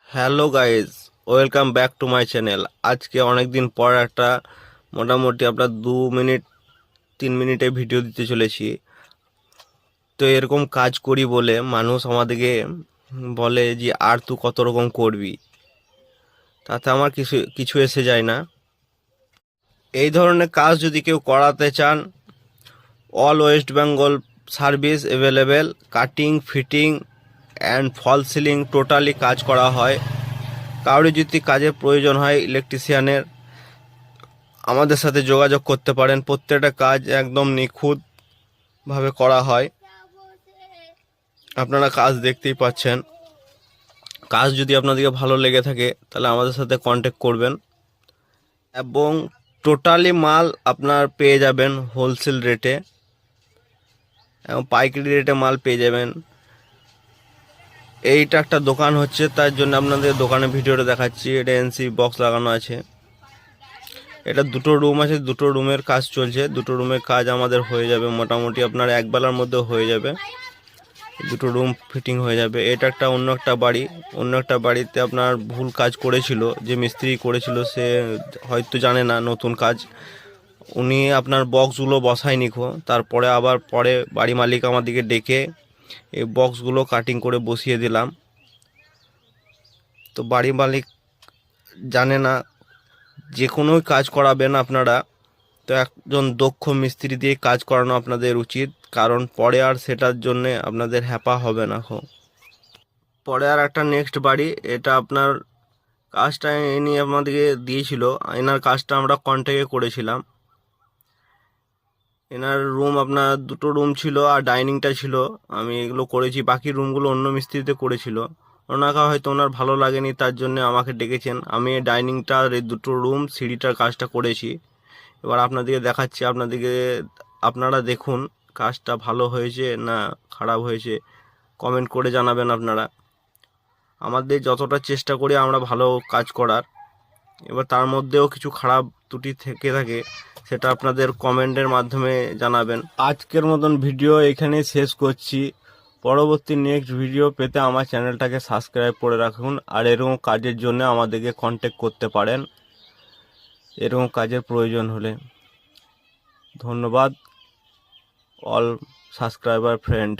Hello guys, welcome back to my channel. আজকে অনেক দিন পর একটা মোটামুটি আপনার 2 মিনিট 3 মিনিটে ভিডিও দিতে চলেছি। তো এরকম কাজ করি বলে মানুষ আমাদেরকে বলে যে আর তুই কত রকম করবি, তাতে আমার কিছু কিছু এসে যায় না। এই ধরনের কাজ যদি কেউ করাতে চান, all West Bengal service available. Cutting, fitting and fall ceiling totally কাজ করা হয়। কারোর যদি কাজের প্রয়োজন হয় ইলেকট্রিশিয়ানের, আমাদের সাথে যোগাযোগ করতে পারেন। প্রত্যেকটা কাজ একদম নিখুঁতভাবে করা হয়। আপনারা কাজ দেখতেই পাচ্ছেন। কাজ যদি আপনাদেরকে ভালো লেগে থাকে তাহলে আমাদের সাথে কন্ট্যাক্ট করবেন, এবং টোটালি মাল আপনার পেয়ে যাবেন হোলসেল রেটে এবং পাইকারি রেটে মাল পেয়ে যাবেন। এইটা একটা দোকান হচ্ছে, তার জন্য আপনাদের দোকানের ভিডিওটা দেখাচ্ছি। এটা এনসি বক্স লাগানো আছে। এটা দুটো রুম আছে, দুটো রুমের কাজ চলছে। দুটো রুমের কাজ আমাদের হয়ে যাবে মোটামুটি আপনার একবেলার মধ্যে হয়ে যাবে। দুটো রুম ফিটিং হয়ে যাবে। এটা একটা অন্য একটা বাড়িতে আপনার ভুল কাজ করেছিল, যে মিস্ত্রি করেছিল সে হয়তো জানে না নতুন কাজ। উনি আপনার বক্সগুলো বসায়নি তারপরে আবার পরে বাড়ি মালিক আমাদেরকে ডেকে এই বক্সগুলো কাটিং করে বসিয়ে দিলাম। তো বাড়ি মালিক জানে না, যে কোনো কাজ করাবেন আপনারা তো একজন দক্ষ মিস্ত্রি দিয়ে কাজ করানো আপনাদের উচিত, কারণ পরে আর সেটার জন্যে আপনাদের হ্যাপা হবে না। পরে আর একটা নেক্সট বাড়ি, এটা আপনার কাজটা ইনি আমাদেরকে দিয়েছিল। এনার কাজটা আমরা কন্ট্যাক্টে করেছিলাম। এনার রুম আপনার দুটো রুম ছিল আর ডাইনিংটা ছিল। আমি এগুলো করেছি, বাকি রুমগুলো অন্য মিস্ত্রিতে করেছিল। ওনাকে হয়তো ওনার ভালো লাগেনি, তার জন্য আমাকে ডেকেছেন। আমি এই ডাইনিংটা আর এই দুটো রুম সিঁড়িটার কাজটা করেছি। এবার আপনাদেরকে দেখাচ্ছি, আপনারা দেখুন কাজটা ভালো হয়েছে না খারাপ হয়েছে, কমেন্ট করে জানাবেন আপনারা। আমাদের যতটা চেষ্টা করি আমরা ভালো কাজ করার, এবার তার মধ্যেও কিছু খারাপ ত্রুটি থেকে থাকে, সেটা আপনাদের কমেন্টের মাধ্যমে জানাবেন। আজকের মতন ভিডিও এখানে শেষ করছি। পরবর্তী নেক্সট ভিডিও পেতে আমার চ্যানেলটাকে সাবস্ক্রাইব করে রাখুন, আর এরকম কাজের জন্য আমাদেরকে কন্ট্যাক্ট করতে পারেন এরকম কাজের প্রয়োজন হলে। ধন্যবাদ অল সাবস্ক্রাইবার ফ্রেন্ড।